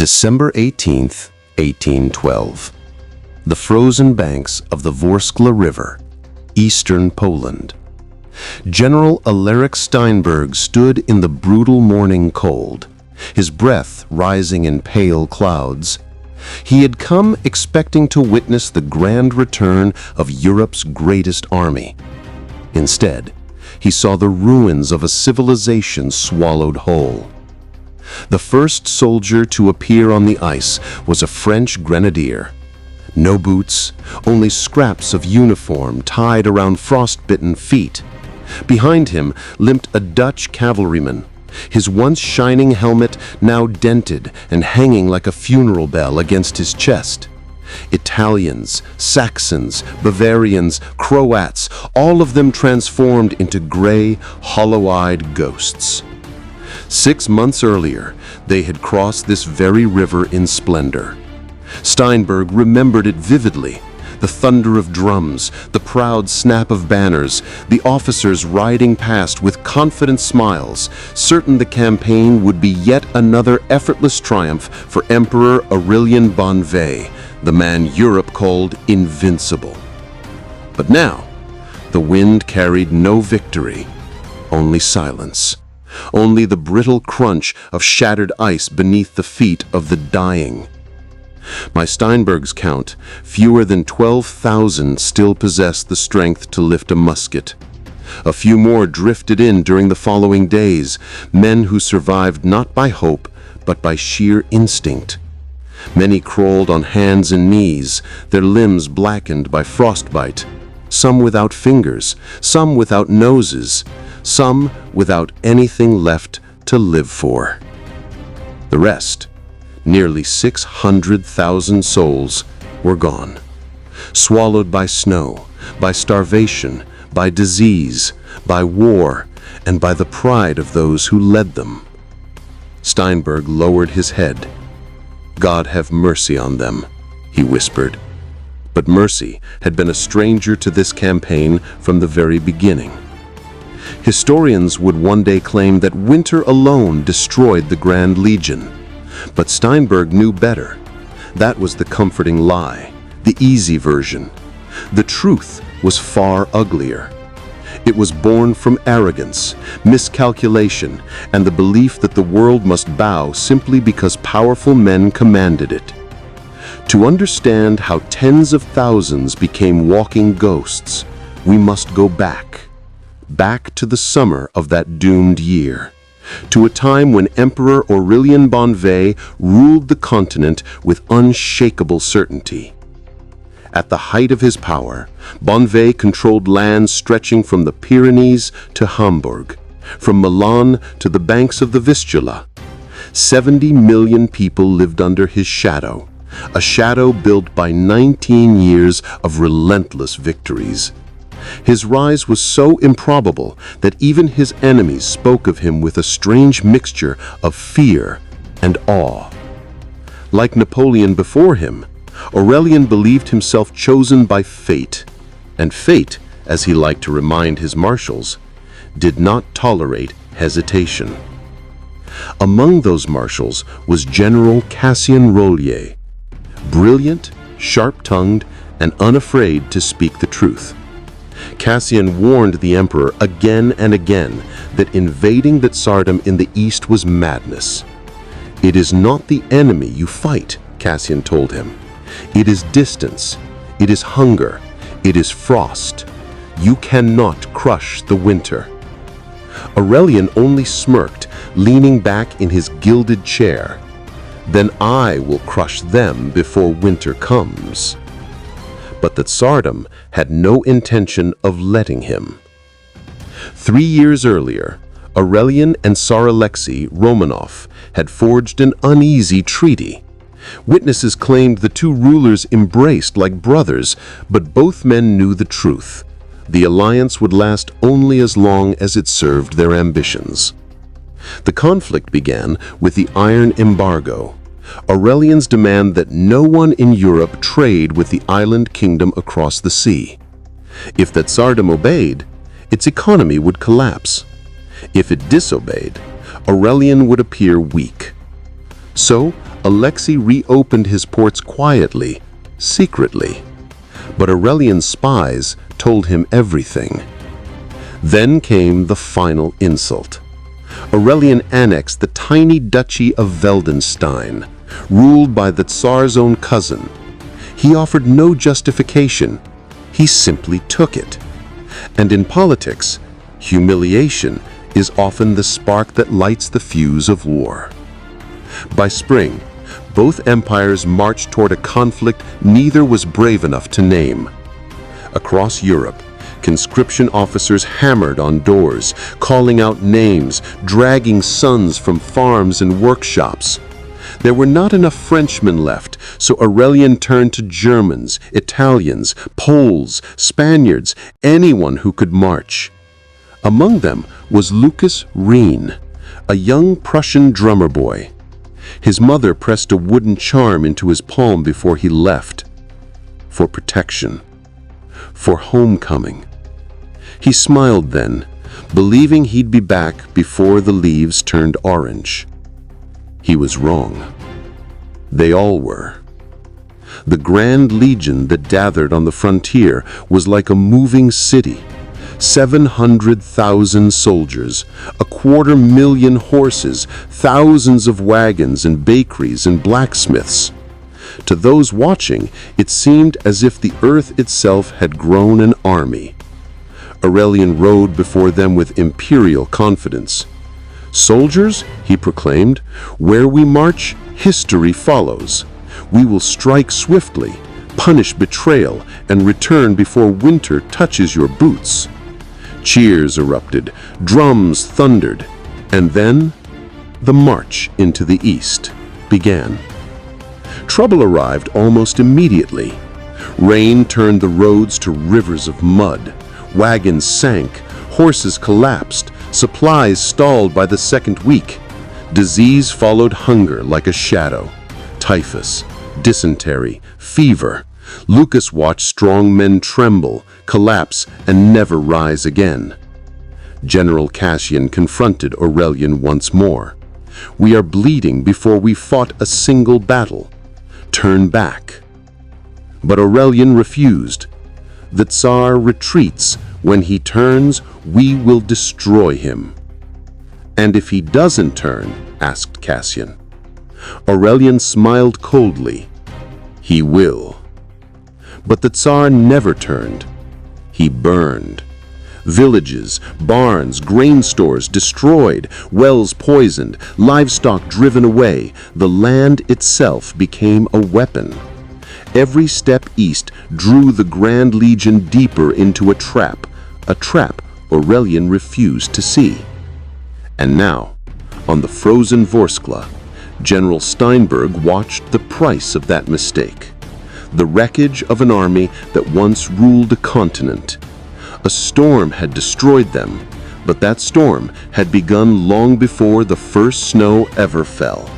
December 18th, 1812. The frozen banks of the Vorskla River, eastern Poland. General Alaric Steinberg stood in the brutal morning cold, his breath rising in pale clouds. He had come expecting to witness the grand return of Europe's greatest army. Instead, he saw the ruins of a civilization swallowed whole. The first soldier to appear on the ice was a French grenadier. No boots, only scraps of uniform tied around frostbitten feet. Behind him limped a Dutch cavalryman, his once shining helmet now dented and hanging like a funeral bell against his chest. Italians, Saxons, Bavarians, Croats, all of them transformed into gray, hollow-eyed ghosts. 6 months earlier, they had crossed this very river in splendor. Steinberg remembered it vividly. The thunder of drums, the proud snap of banners, the officers riding past with confident smiles, certain the campaign would be yet another effortless triumph for Emperor Aurelian Bonvais, the man Europe called invincible. But now, the wind carried no victory, only silence. Only the brittle crunch of shattered ice beneath the feet of the dying. By Steinberg's count, fewer than 12,000 still possessed the strength to lift a musket. A few more drifted in during the following days, men who survived not by hope, but by sheer instinct. Many crawled on hands and knees, their limbs blackened by frostbite. Some without fingers, some without noses, some without anything left to live for. The rest, nearly 600,000 souls, were gone, swallowed by snow, by starvation, by disease, by war, and by the pride of those who led them. Steinberg lowered his head. "God have mercy on them," he whispered. But mercy had been a stranger to this campaign from the very beginning. Historians would one day claim that winter alone destroyed the Grand Legion. But Steinberg knew better. That was the comforting lie, the easy version. The truth was far uglier. It was born from arrogance, miscalculation, and the belief that the world must bow simply because powerful men commanded it. To understand how tens of thousands became walking ghosts, we must go back to the summer of that doomed year, to a time when Emperor Aurelian Bonvais ruled the continent with unshakable certainty. At the height of his power, Bonvais controlled lands stretching from the Pyrenees to Hamburg, from Milan to the banks of the Vistula. 70 million people lived under his shadow, a shadow built by 19 years of relentless victories. His rise was so improbable that even his enemies spoke of him with a strange mixture of fear and awe. Like Napoleon before him, Aurelian believed himself chosen by fate, and fate, as he liked to remind his marshals, did not tolerate hesitation. Among those marshals was General Cassian Rollier, brilliant, sharp-tongued, and unafraid to speak the truth. Cassian warned the emperor again and again that invading the Tsardom in the east was madness. "It is not the enemy you fight," Cassian told him. "It is distance, it is hunger, it is frost. You cannot crush the winter." Aurelian only smirked, leaning back in his gilded chair. "Then I will crush them before winter comes." But the Tsardom had no intention of letting him. 3 years earlier, Aurelian and Tsar Alexei Romanov had forged an uneasy treaty. Witnesses claimed the two rulers embraced like brothers, but both men knew the truth. The alliance would last only as long as it served their ambitions. The conflict began with the Iron Embargo, Aurelian's demand that no one in Europe trade with the island kingdom across the sea. If the Tsardom obeyed, its economy would collapse. If it disobeyed, Aurelian would appear weak. So Alexei reopened his ports quietly, secretly. But Aurelian's spies told him everything. Then came the final insult. Aurelian annexed the tiny duchy of Veldenstein, ruled by the Tsar's own cousin. He offered no justification. He simply took it. And in politics, humiliation is often the spark that lights the fuse of war. By spring, both empires marched toward a conflict neither was brave enough to name. Across Europe, conscription officers hammered on doors, calling out names, dragging sons from farms and workshops. There were not enough Frenchmen left, so Aurelian turned to Germans, Italians, Poles, Spaniards, anyone who could march. Among them was Lucas Rien, a young Prussian drummer boy. His mother pressed a wooden charm into his palm before he left. For protection. For homecoming. He smiled then, believing he'd be back before the leaves turned orange. He was wrong. They all were. The Grand Legion that gathered on the frontier was like a moving city. 700,000 soldiers, 250,000 horses, thousands of wagons and bakeries and blacksmiths. To those watching, it seemed as if the earth itself had grown an army. Aurelian rode before them with imperial confidence. "Soldiers," he proclaimed, "where we march, history follows. We will strike swiftly, punish betrayal, and return before winter touches your boots." Cheers erupted, drums thundered, and then the march into the east began. Trouble arrived almost immediately. Rain turned the roads to rivers of mud. Wagons sank, horses collapsed, supplies stalled by the second week. Disease followed hunger like a shadow. Typhus, dysentery, fever. Lucas watched strong men tremble, collapse, and never rise again. General Cassian confronted Aurelian once more. "We are bleeding before we fought a single battle. Turn back." But Aurelian refused. "The Tsar retreats. When he turns, we will destroy him." "And if he doesn't turn?" asked Cassian. Aurelian smiled coldly. "He will." But the Tsar never turned. He burned. Villages, barns, grain stores destroyed, wells poisoned, livestock driven away. The land itself became a weapon. Every step east drew the Grand Legion deeper into a trap Aurelian refused to see. And now, on the frozen Vorskla, General Steinberg watched the price of that mistake. The wreckage of an army that once ruled a continent. A storm had destroyed them, but that storm had begun long before the first snow ever fell.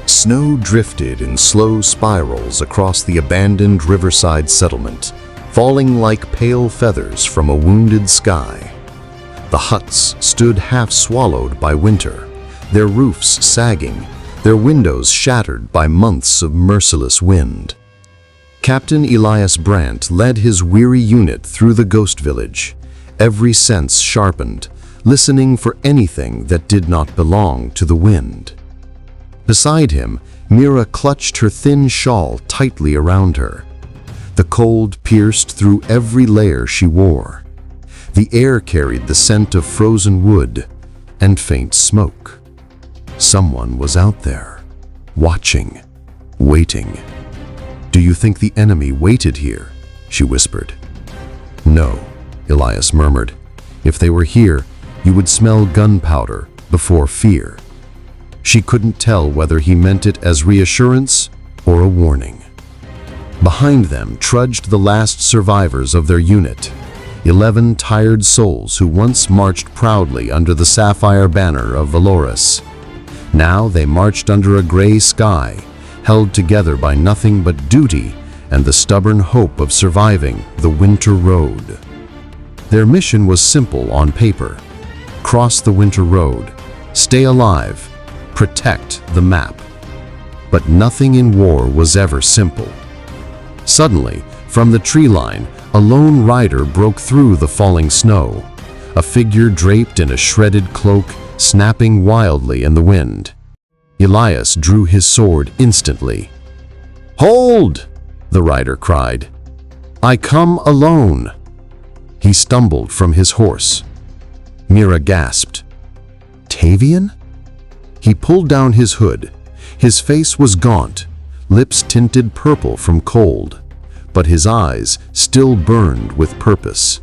Snow drifted in slow spirals across the abandoned riverside settlement, falling like pale feathers from a wounded sky. The huts stood half swallowed by winter, their roofs sagging, their windows shattered by months of merciless wind. Captain Elias Brandt led his weary unit through the ghost village, every sense sharpened, listening for anything that did not belong to the wind. Beside him, Mira clutched her thin shawl tightly around her. The cold pierced through every layer she wore. The air carried the scent of frozen wood and faint smoke. Someone was out there, watching, waiting. "Do you think the enemy waited here?" she whispered. "No," Elias murmured. "If they were here, you would smell gunpowder before fear." She couldn't tell whether he meant it as reassurance or a warning. Behind them trudged the last survivors of their unit, 11 tired souls who once marched proudly under the sapphire banner of Valoris. Now they marched under a gray sky, held together by nothing but duty and the stubborn hope of surviving the winter road. Their mission was simple on paper: cross the winter road, stay alive, protect the map. But nothing in war was ever simple. Suddenly, from the tree line, a lone rider broke through the falling snow, a figure draped in a shredded cloak, snapping wildly in the wind. Elias drew his sword instantly. "Hold!" the rider cried. "I come alone." He stumbled from his horse. Mira gasped. "Tavian?" He pulled down his hood. His face was gaunt, lips tinted purple from cold, but his eyes still burned with purpose.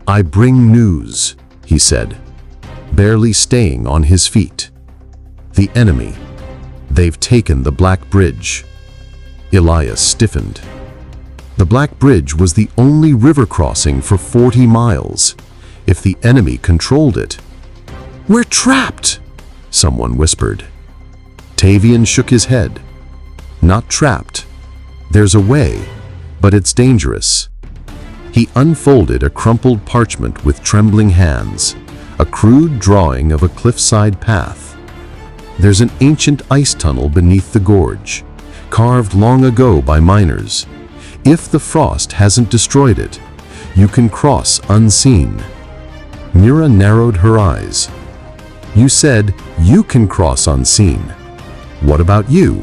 "I bring news," he said, barely staying on his feet. "The enemy. They've taken the Black Bridge." Elias stiffened. The Black Bridge was the only river crossing for 40 miles. If the enemy controlled it... "We're trapped!" someone whispered. Tavian shook his head. "Not trapped. There's a way, but it's dangerous." He unfolded a crumpled parchment with trembling hands, a crude drawing of a cliffside path. "There's an ancient ice tunnel beneath the gorge, carved long ago by miners. If the frost hasn't destroyed it, you can cross unseen." Mira narrowed her eyes. "You said you can cross unseen. What about you?"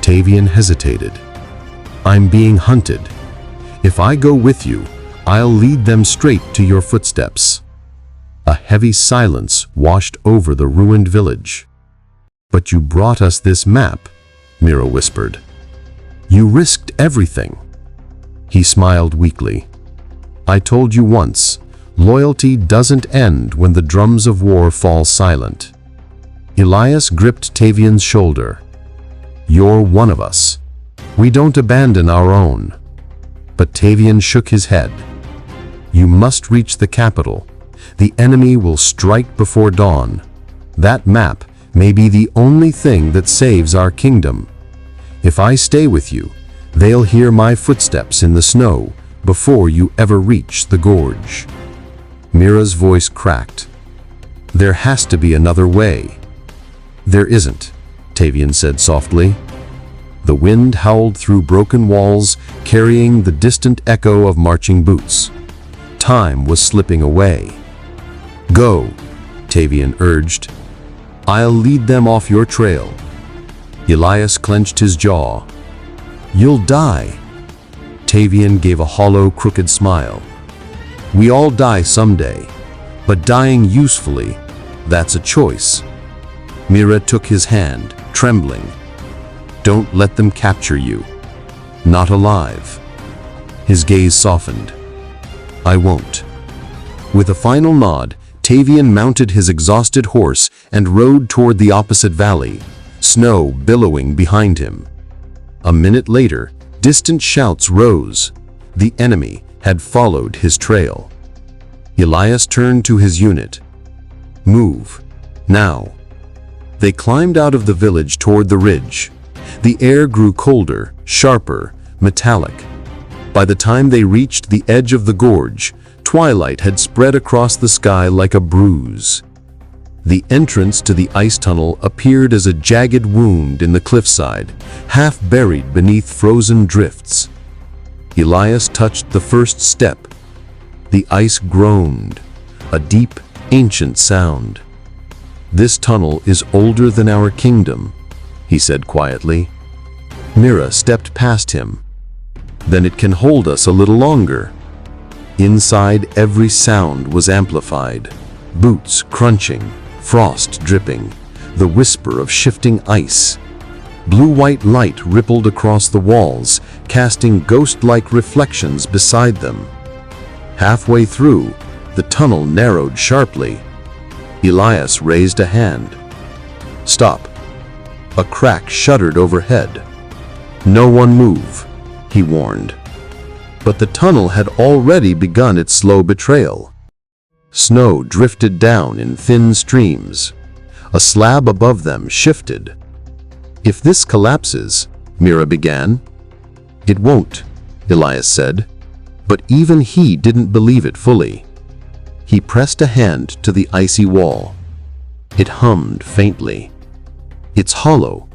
Tavian hesitated. "I'm being hunted. If I go with you, I'll lead them straight to your footsteps." A heavy silence washed over the ruined village. "But you brought us this map," Mira whispered. "You risked everything." He smiled weakly. "I told you once, loyalty doesn't end when the drums of war fall silent." Elias gripped Tavian's shoulder. "You're one of us. We don't abandon our own." But Tavian shook his head. "You must reach the capital. The enemy will strike before dawn. That map may be the only thing that saves our kingdom. If I stay with you, they'll hear my footsteps in the snow before you ever reach the gorge." Mira's voice cracked. "There has to be another way." "There isn't," Tavian said softly. The wind howled through broken walls, carrying the distant echo of marching boots. Time was slipping away. "Go," Tavian urged. "I'll lead them off your trail." Elias clenched his jaw. "You'll die." Tavian gave a hollow, crooked smile. "We all die someday, but dying usefully, that's a choice." Mira took his hand, trembling. "Don't let them capture you. Not alive." His gaze softened. "I won't." With a final nod, Tavian mounted his exhausted horse and rode toward the opposite valley, snow billowing behind him. A minute later, distant shouts rose. The enemy had followed his trail. Elias turned to his unit. "Move. Now." They climbed out of the village toward the ridge. The air grew colder, sharper, metallic. By the time they reached the edge of the gorge, twilight had spread across the sky like a bruise. The entrance to the ice tunnel appeared as a jagged wound in the cliffside, half buried beneath frozen drifts. Elias touched the first step. The ice groaned, a deep, ancient sound. "This tunnel is older than our kingdom," he said quietly. Mira stepped past him. "Then it can hold us a little longer." Inside, every sound was amplified. Boots crunching, frost dripping, the whisper of shifting ice. Blue-white light rippled across the walls, casting ghost-like reflections beside them. Halfway through, the tunnel narrowed sharply. Elias raised a hand. "Stop." A crack shuddered overhead. "No one move," he warned. But the tunnel had already begun its slow betrayal. Snow drifted down in thin streams. A slab above them shifted. "If this collapses," Mira began. "It won't," Elias said. But even he didn't believe it fully. He pressed a hand to the icy wall. It hummed faintly. "It's hollow.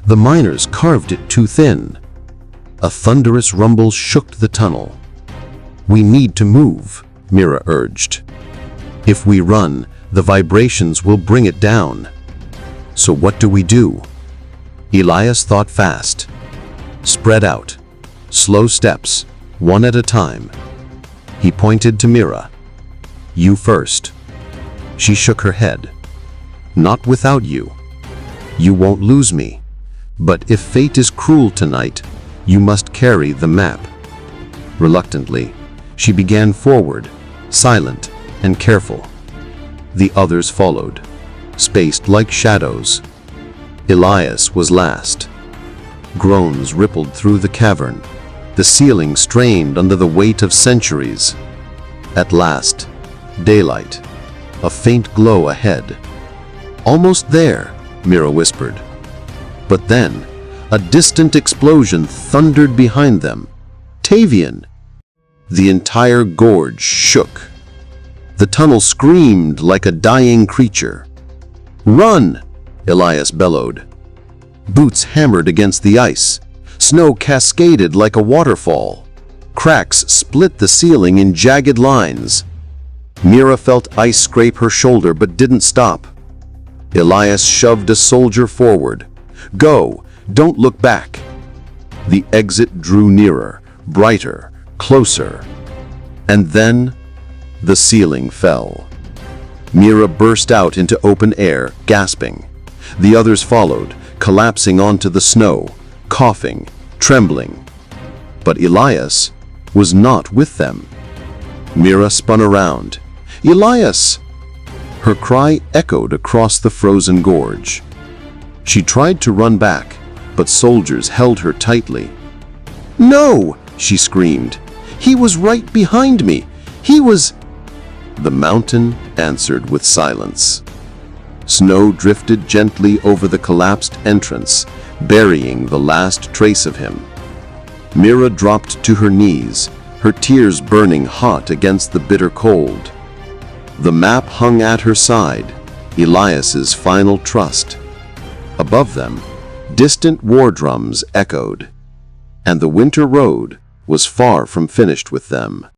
The miners carved it too thin. A thunderous rumble shook the tunnel. "We need to move," Mira urged. "If we run, the vibrations will bring it down." "So what do we do?" Elias thought fast. "Spread out. Slow steps, one at a time." He pointed to Mira. "You first." She shook her head. "Not without you. You won't lose me. But if fate is cruel tonight, you must carry the map." Reluctantly, she began forward, silent and careful. The others followed, spaced like shadows. Elias was last. Groans rippled through the cavern. The ceiling strained under the weight of centuries. At last, daylight, a faint glow ahead. "Almost there," Mira whispered. But then, a distant explosion thundered behind them. Tavian! The entire gorge shook. The tunnel screamed like a dying creature. "Run!" Elias bellowed. Boots hammered against the ice. Snow cascaded like a waterfall. Cracks split the ceiling in jagged lines. Mira felt ice scrape her shoulder but didn't stop. Elias shoved a soldier forward. "Go! Don't look back!" The exit drew nearer, brighter, closer. And then, the ceiling fell. Mira burst out into open air, gasping. The others followed, collapsing onto the snow, coughing, trembling. But Elias was not with them. Mira spun around. "Elias!" Her cry echoed across the frozen gorge. She tried to run back, but soldiers held her tightly. "No!" she screamed. "He was right behind me! He was—" The mountain answered with silence. Snow drifted gently over the collapsed entrance, burying the last trace of him. Mira dropped to her knees, her tears burning hot against the bitter cold. The map hung at her side, Elias's final trust. Above them, distant war drums echoed, and the winter road was far from finished with them.